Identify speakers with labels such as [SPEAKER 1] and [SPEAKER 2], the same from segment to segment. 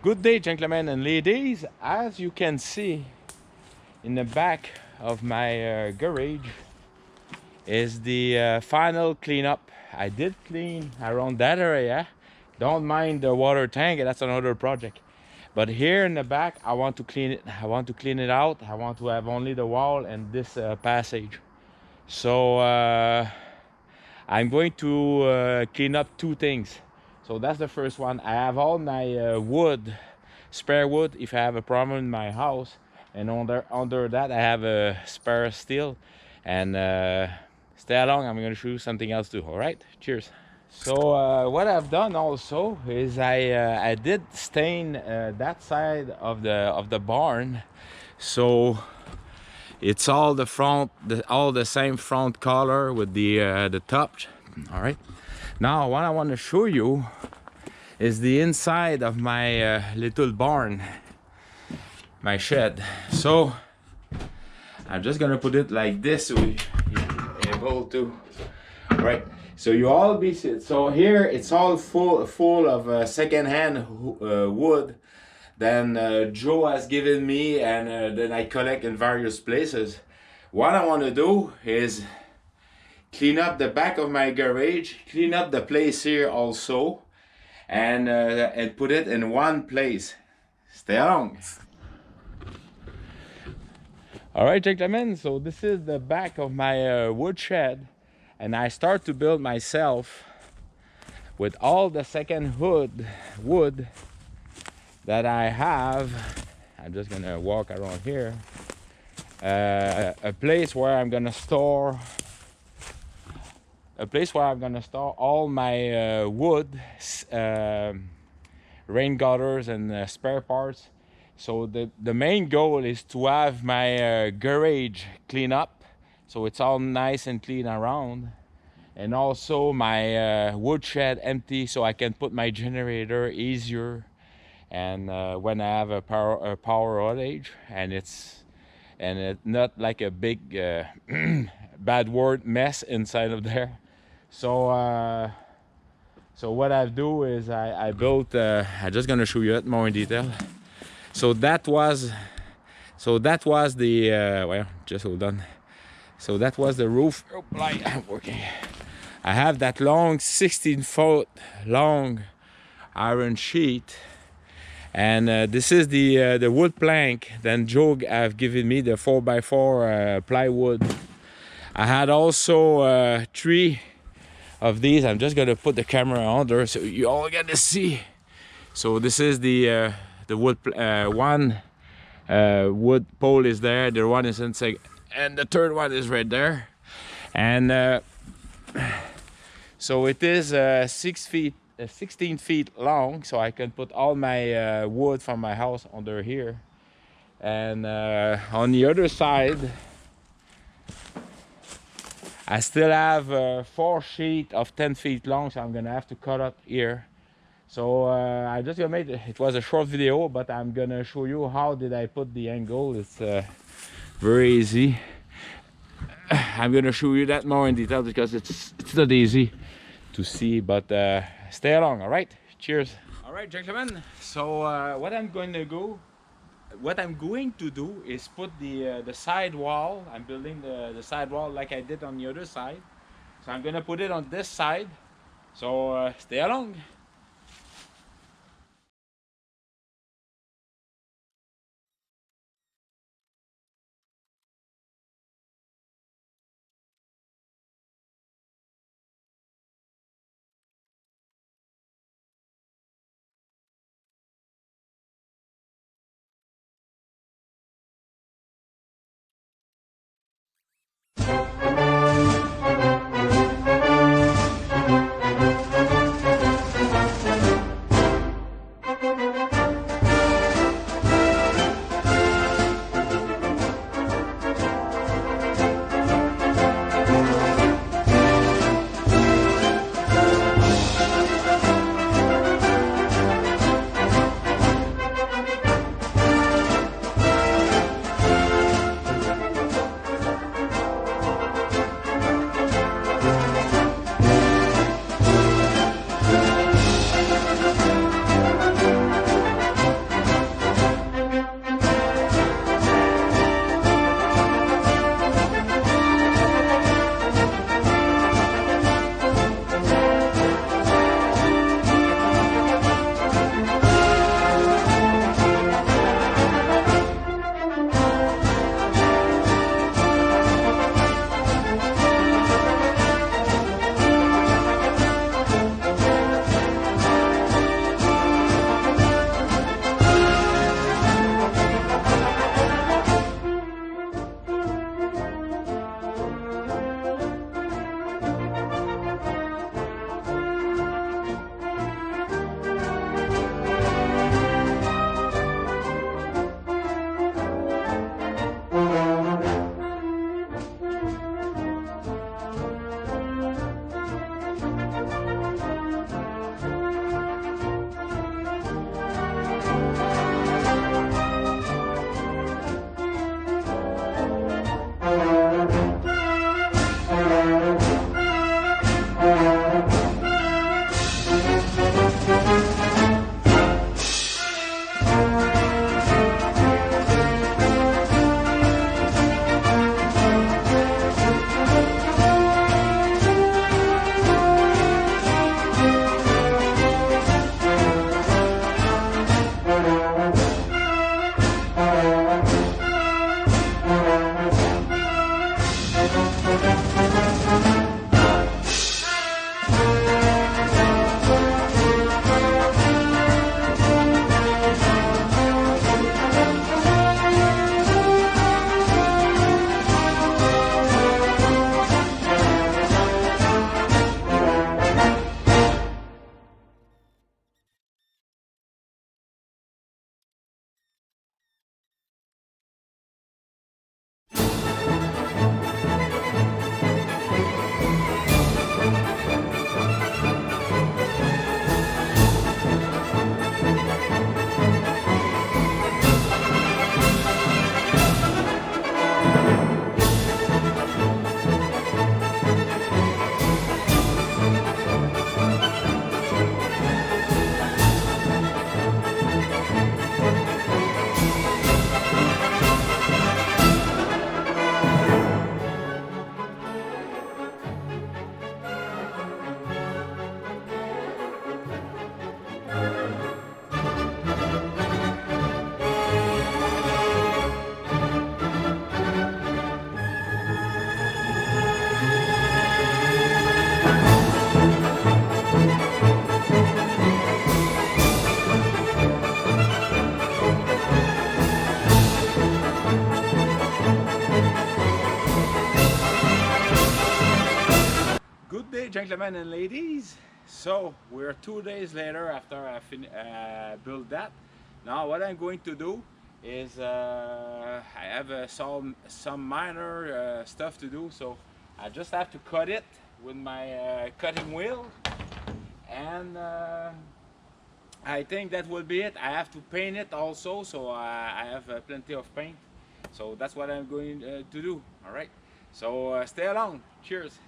[SPEAKER 1] Good day, gentlemen and ladies. As you can see in the back of my garage is the final cleanup. I did clean around that area. Don't mind the water tank, that's another project. But here in the back, I want to clean it. I want to clean it out. I want to have only the wall and this passage. So I'm going to clean up two things. So that's the first one. I have all my wood, spare wood, if I have a problem in my house, and under that I have a spare steel. And stay along, I'm going to show you something else too. All right, cheers. So what I've done also is I did stain that side of the barn, so it's all the front, all the same front color with the top. All right. Now what I want to show you is the inside of my little barn, my shed. So I'm just gonna put it like this so you're able to. All right. So you all be so here it's all full of second-hand wood. Then Joe has given me, and then I collect in various places. What I want to do is clean up the back of my garage, clean up the place here also, and put it in one place. Stay along. All right, gentlemen, so this is the back of my woodshed, and I start to build myself with all the second wood that I have. I'm just gonna walk around here. A place where I'm gonna store all my wood, rain gutters, and spare parts. So the main goal is to have my garage clean up, so it's all nice and clean around, and also my woodshed empty, so I can put my generator easier. And when I have a power outage, and it's not like a big bad word mess inside of there. So so what I do is I built. I'm just gonna show you it more in detail. So that was the well, just hold on. So that was the roof. Oh, I'm working. I have that long 16-foot long iron sheet. And this is the wood plank. Then Joe have given me the 4x4 plywood. I had also 3 of these. I'm just gonna put the camera under so you all get to see. So this is the wood one wood pole is there. The one is inside, and the third one is right there. And so it is 6 feet. 16 feet long, so I can put all my wood from my house under here. And on the other side, I still have 4 sheets of 10 feet long, so I'm gonna have to cut up here. So I just gonna make it was a short video, but I'm gonna show you how did I put the angle. It's very easy. I'm gonna show you that more in detail because it's not easy to see, but stay along. All right, cheers. All right, gentlemen, so what I'm going to do is put the side wall. I'm building the side wall like I did on the other side, so I'm gonna put it on this side. So stay along. gentlemen and ladies, so we're 2 days later after I built that. Now what I'm going to do is I have some minor stuff to do, so I just have to cut it with my cutting wheel, and I think that will be it. I have to paint it also, so I have plenty of paint, so that's what I'm going to do. All right, so stay along. Cheers.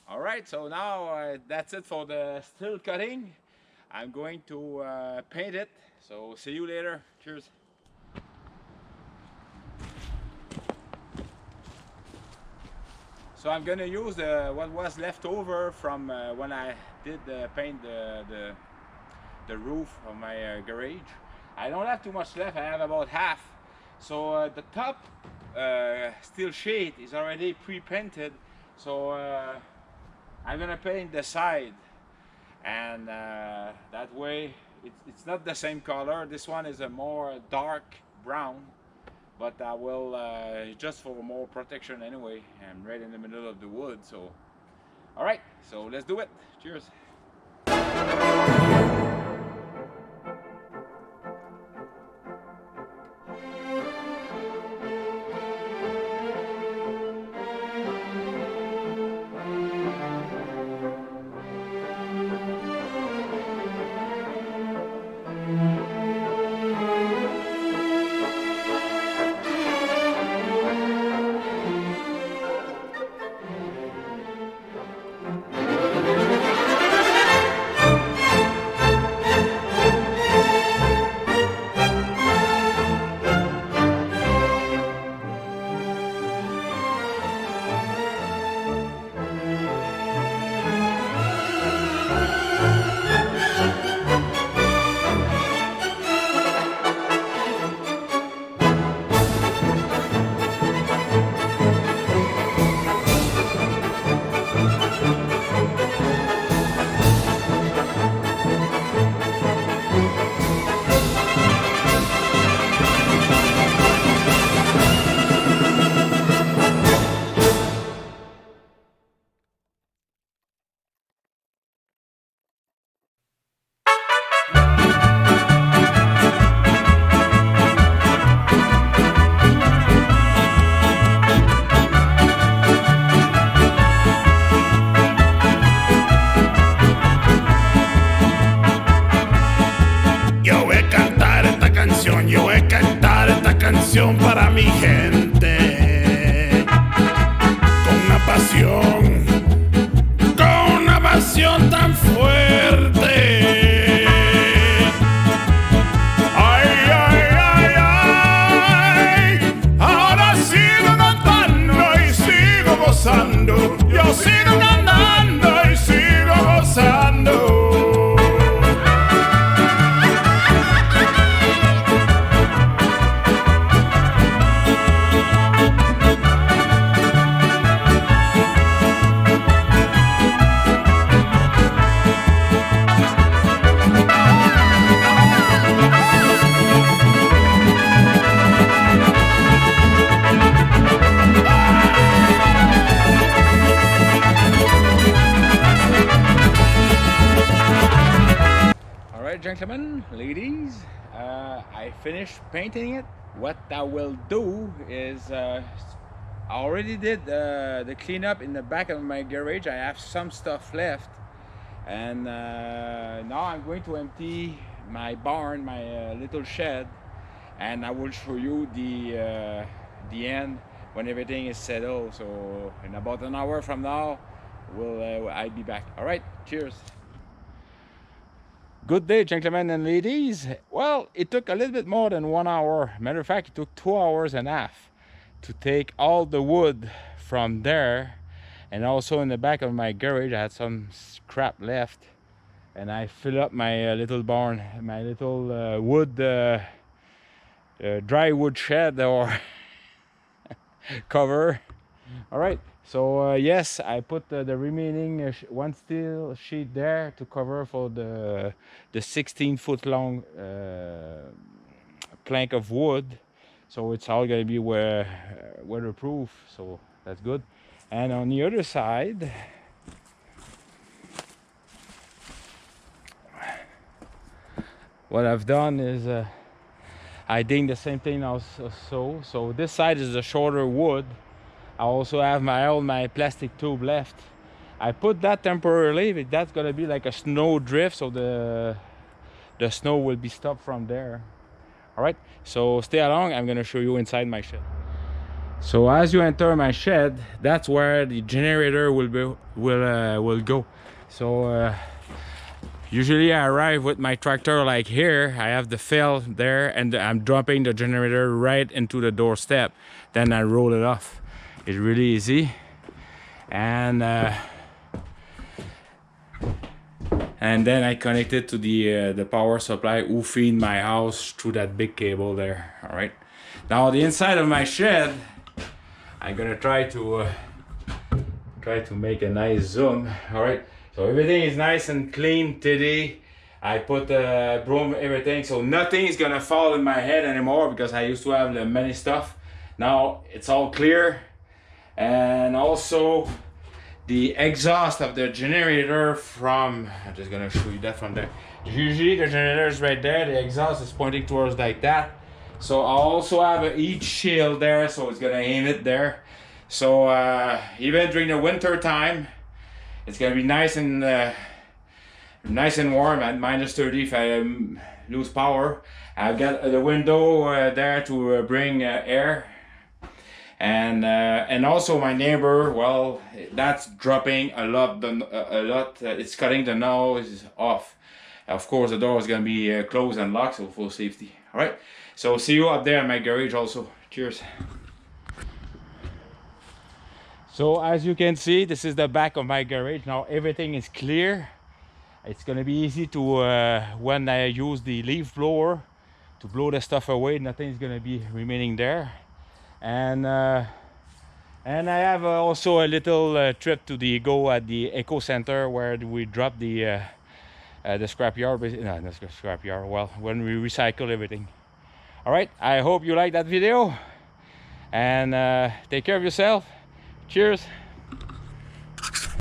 [SPEAKER 1] All right, so now that's it for the steel cutting. I'm going to paint it, so see you later. Cheers. So I'm gonna use what was left over from when I did paint the roof of my garage. I don't have too much left, I have about half. So the top steel sheet is already pre-painted, so I'm gonna paint the side, and that way it's not the same color. This one is a more dark brown, but I will just for more protection anyway. I'm right in the middle of the wood, so all right, so let's do it. Cheers.
[SPEAKER 2] Para mi gente, con una pasión tan fuerte. Ay, ay, ay, ay, ahora sigo cantando y sigo gozando, yo sigo cantando y sigo gozando.
[SPEAKER 1] Gentlemen, ladies, I finished painting it. What I will do is I already did the cleanup in the back of my garage. I have some stuff left, and now I'm going to empty my barn, my little shed, and I will show you the end when everything is settled. So in about an hour from now, I'll be back. All right, cheers. Good day, gentlemen and ladies. Well, it took a little bit more than 1 hour. Matter of fact, it took 2 hours and a half to take all the wood from there. And also in the back of my garage, I had some scrap left, and I fill up my little barn, my little wood dry wood shed or cover. All right, so yes, I put the remaining one steel sheet there to cover for the 16-foot long plank of wood, so it's all going to be weatherproof, so that's good. And on the other side, what I've done is I did the same thing also. So this side is the shorter wood. I also have my plastic tube left. I put that temporarily, but that's gonna be like a snow drift, so the snow will be stopped from there. All right, so stay along. I'm gonna show you inside my shed. So as you enter my shed, that's where the generator will go. So usually I arrive with my tractor like here. I have the fill there, and I'm dropping the generator right into the doorstep. Then I roll it off. It's really easy, and then I connect it to the power supply who feed my house through that big cable there. All right. Now the inside of my shed, I'm gonna try to make a nice zoom. All right. So everything is nice and clean today. I put broom everything, so nothing is gonna fall in my head anymore, because I used to have many stuff. Now it's all clear. And also the exhaust of the generator from, I'm just gonna show you that from there. Usually the generator is right there, the exhaust is pointing towards like that. So I also have a heat shield there, so it's gonna aim it there. So even during the winter time, it's gonna be nice and warm at -30 if I lose power. I've got the window there to bring air. And also my neighbor, well, that's dropping a lot. It's cutting the nose off. Of course, the door is gonna be closed and locked, so for safety. All right. So see you up there in my garage also. Cheers. So as you can see, this is the back of my garage. Now everything is clear. It's gonna be easy to when I use the leaf blower to blow the stuff away. Nothing's gonna be remaining there. And I have also a little trip to go at the eco center where we drop the scrapyard. No, not scrapyard. Well, when we recycle everything. All right. I hope you like that video, and take care of yourself. Cheers.